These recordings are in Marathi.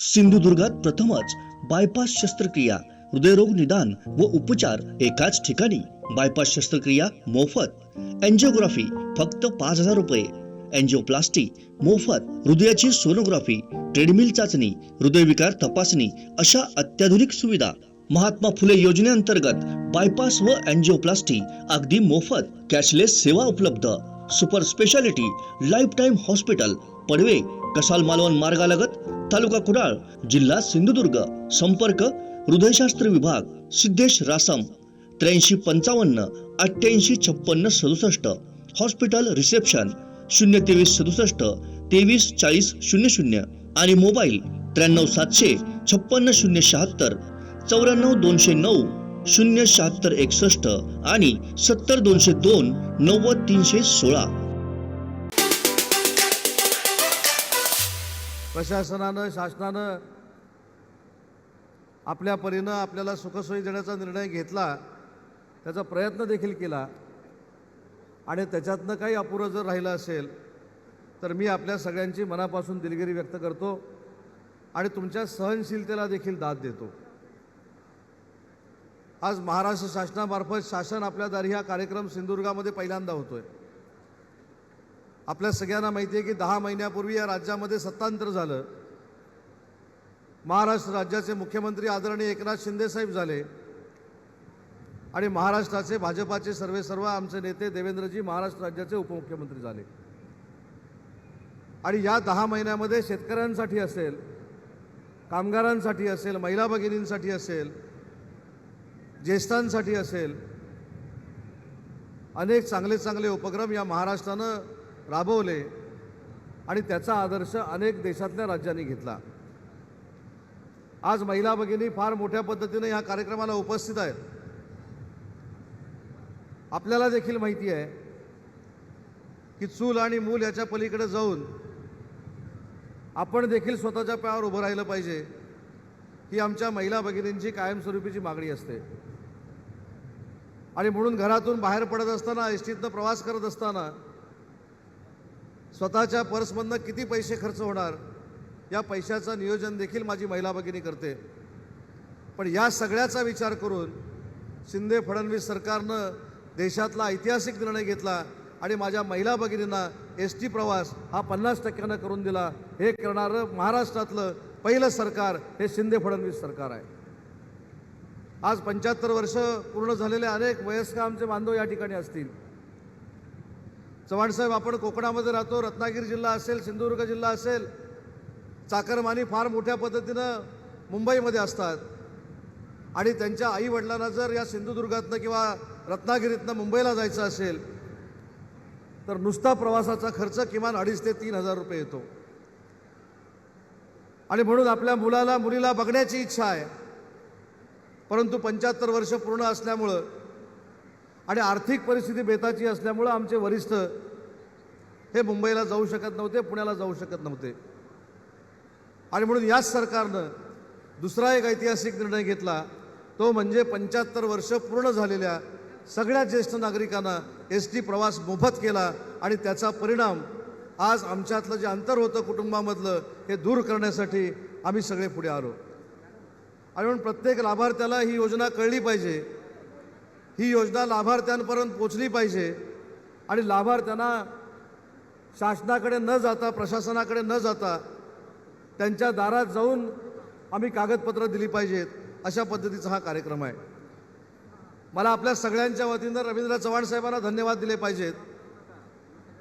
सिंधुदुर्गात प्रथमच बायपास शस्त्रक्रिया, हृदयरोग निदान व उपचार एकाच ठिकाणी. बायपास शस्त्रक्रिया मोफत, एंजिओग्राफी फक्त 5,000 रुपये, एंजिओप्लास्टी मोफत, हृदयाची सोनोग्राफी, ट्रेडमिल चाचणी, हृदयविकार तपासणी अशा अत्याधुनिक सुविधा. महात्मा फुले योजनेअंतर्गत बायपास व एंजिओप्लास्टी अगदी मोफत. कॅशलेस सेवा उपलब्ध. Super speciality life time hospital, Padve, Kasal Malvan मार्गालगत, तालुका कुडाळ, जिल्हा सिंधुदुर्ग. संपर्क हृदयशास्त्र विभाग, सिद्धेश रासम, 8355 88 56 67. हॉस्पिटल रिसेप्शन 023 67 23 40 00 आणि मोबाईल 93 700 56 076 94 209 076 61 आणि 70 202 90 316. प्रशासनानं, शासनानं आपल्या परीनं आपल्याला सुखसोयी देण्याचा निर्णय घेतला, त्याचा प्रयत्न देखील केला आणि त्याच्यातनं काही अपुरं जर राहिलं असेल तर मी आपल्या सगळ्यांची मनापासून दिलगिरी व्यक्त करतो आणि तुमच्या सहनशीलतेला देखील दाद देतो. आज महाराष्ट्र शासनामार्फत शासन आपल्या दारी हा कार्यक्रम सिंधुदुर्गामध्ये पहिल्यांदा होतोय. आपल्या सगळ्यांना माहिती आहे की 10 महिन्यापूर्वी या राज्यामध्ये सत्तांतर झालं. महाराष्ट्र राज्याचे मुख्यमंत्री आदरणीय एकनाथ शिंदे साहेब झाले आणि महाराष्ट्राचे भाजपाचे सर्वेसर्व आमचे नेते देवेंद्रजी महाराष्ट्र राज्याचे उपमुख्यमंत्री झाले. आणि या 10 महिन्यामध्ये शेतकऱ्यांसाठी असेल, कामगारांसाठी असेल, महिला भगिनींसाठी असेल, ज्येष्ठांसाठी असेल, अनेक चांगले चांगले उपक्रम या महाराष्ट्रानं राबवले आणि त्याचा आदर्श अनेक देशातल्या राज्यांनी घेतला. आज महिला भगिनी फार मोठ्या पद्धतीने या कार्यक्रमाला उपस्थित आहेत. आपल्याला देखील माहिती आहे की चूल आणि मूल याच्या पलीकडे जाऊन आपण देखील स्वतःच्या पायावर उभं राहिलं पाहिजे ही आमच्या महिला भगिनींची कायमस्वरूपीची मागणी असते. आणि म्हणून घरातून बाहेर पडत असताना, एसटीतनं प्रवास करत असताना स्वतःच्या पर्समधनं किती पैसे खर्च होणार या पैशाचं नियोजन देखील माझी महिला भगिनी करते. पण या सगळ्याचा विचार करून शिंदे फडणवीस सरकारनं देशातला ऐतिहासिक निर्णय घेतला आणि माझ्या महिला भगिनींना एसटी प्रवास हा 50% करून दिला. हे करणारं महाराष्ट्रातलं पहिलं सरकार हे शिंदे फडणवीस सरकार आहे. आज 75 वर्ष पूर्ण झालेले अनेक वयस्क आमचे बांधव या ठिकाणी असतील. चव्हाणसाहेब, आपण कोकणामध्ये राहतो, रत्नागिरी जिल्हा असेल, सिंधुदुर्ग जिल्हा असेल, चाकरमानी फार मोठ्या पद्धतीनं मुंबईमध्ये असतात आणि त्यांच्या आईवडिलांना जर या सिंधुदुर्गातनं किंवा रत्नागिरीतनं मुंबईला जायचं असेल तर नुसता प्रवासाचा खर्च किमान 2,500 ते 3,000 रुपये येतो. आणि म्हणून आपल्या मुलाला मुलीला बघण्याची इच्छा आहे, परंतु 75 वर्ष पूर्ण असल्यामुळं आणि आर्थिक परिस्थिती बेताची असल्यामुळं आमचे वरिष्ठ हे मुंबईला जाऊ शकत नव्हते, पुण्याला जाऊ शकत नव्हते. आणि म्हणून याच सरकारनं दुसरा एक ऐतिहासिक निर्णय घेतला, तो म्हणजे 75 वर्ष पूर्ण झालेल्या सगळ्या ज्येष्ठ नागरिकांना एसटी प्रवास मोफत केला आणि त्याचा परिणाम आज आमच्यातलं जे अंतर होतं कुटुंबामधलं हे दूर करण्यासाठी आम्ही सगळे पुढे आलो. आणि म्हणून प्रत्येक लाभार्थ्याला ही योजना कळली पाहिजे, ही योजना लाभार्थ्यांपर्यंत पोचली पाहिजे आणि लाभार्थ्यांना शासनाकडे न जाता, प्रशासनाकडे न जाता त्यांच्या दारात जाऊन आम्ही कागदपत्र दिली पाहिजेत, अशा पद्धतीचा हा कार्यक्रम आहे. मला आपल्या सगळ्यांच्या वतीनं रवींद्र चव्हाण साहेबांना धन्यवाद दिले पाहिजेत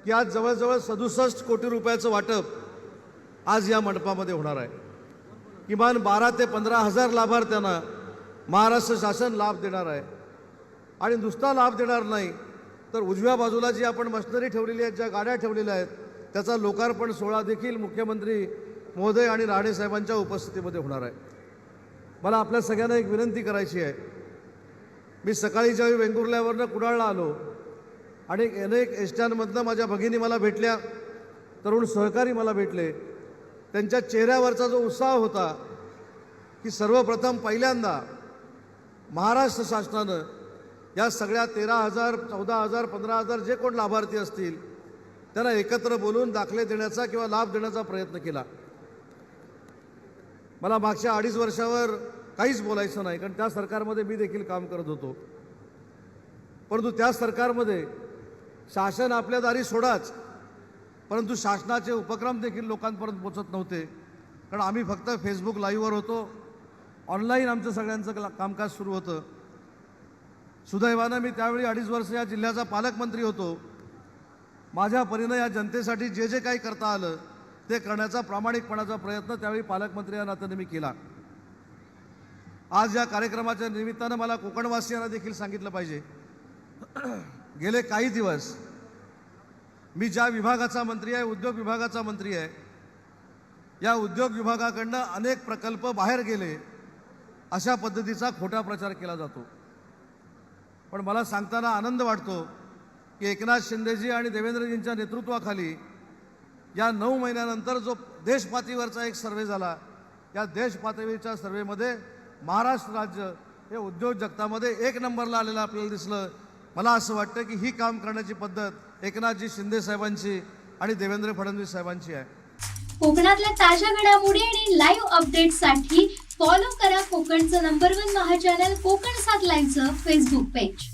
की आज जवळजवळ 67 कोटी रुपयाचं वाटप आज या मंडपामध्ये होणार आहे. किमान 12 ते 15 हजार लाभार्थ्यांना महाराष्ट्र शासन लाभ देणार आहे. आणि नुसता लाभ देणार नाही तर उजव्या बाजूला जी आपण मशिनरी ठेवलेली आहेत, ज्या गाड्या ठेवलेल्या आहेत, त्याचा लोकार्पण सोहळा देखील मुख्यमंत्री महोदय आणि राणे साहेबांच्या उपस्थितीमध्ये होणार आहे. मला आपल्या सगळ्यांना एक विनंती करायची आहे. मी सकाळी ज्यावेळी वेंगुर्ल्यावरनं कुडाळला आलो आणि अनेक एसट्यांमधनं माझ्या भगिनी मला भेटल्या, तरुण सहकारी मला भेटले. त्यांच्या चेहऱ्यावरचा जो उत्साह होता की सर्वप्रथम पहिल्यांदा महाराष्ट्र शासनानं या सगळ्या 13,000, 14,000, 15,000 जे कोण लाभार्थी असतील त्यांना एकत्र बोलून दाखले देण्याचा किंवा लाभ देण्याचा प्रयत्न केला. मला मागच्या 2.5 वर्षावर काहीच बोलायचं नाही, कारण त्या सरकारमध्ये मी देखील काम करत होतो. परंतु त्या सरकारमध्ये शासन आपल्या दारी सोडाच, परंतु शासनाचे उपक्रम देखील लोकांपर्यंत पोचत नव्हते. कारण आम्ही फक्त फेसबुक लाईव्हवर होतो, ऑनलाईन आमचं सगळ्यांचं कामकाज सुरू होतं. सुदैवानं मी त्यावेळी 2.5 वर्ष या जिल्ह्याचा पालकमंत्री होतो. माझ्या परीनं या जनतेसाठी जे जे काही करता आलं ते करण्याचा प्रामाणिकपणाचा प्रयत्न त्यावेळी पालकमंत्री या नात्याने मी केला. आज या कार्यक्रमाच्या निमित्तानं मला कोकणवासियांना देखील सांगितलं पाहिजे, गेले काही दिवस मी ज्या विभागाचा मंत्री आहे, उद्योग विभागाचा मंत्री आहे, या उद्योग विभागाकडनं अनेक प्रकल्प बाहेर गेले अशा पद्धतीचा खोटा प्रचार केला जातो. पण मला सांगताना आनंद वाटतो की एकनाथ शिंदेजी आणि देवेंद्रजींच्या नेतृत्वाखाली या 9 महिन्यानंतर जो देशपातळीवरचा एक सर्वे झाला, या देशपातळीच्या सर्वेमध्ये महाराष्ट्र राज्य हे उद्योग जगतामध्ये 1 नंबरला आलेलं आपल्याला दिसलं. मला असं वाटतं की ही काम करण्याची पद्धत एकनाथजी शिंदे साहेबांची आणि देवेंद्र फडणवीस साहेबांची आहे. कोकणातल्या ताज्या घडामोडी आणि लाईव्ह अपडेट्ससाठी फॉलो करा कोकणचं नंबर 1 महा चॅनल कोकण 7 लाईव्हचं फेसबुक पेज.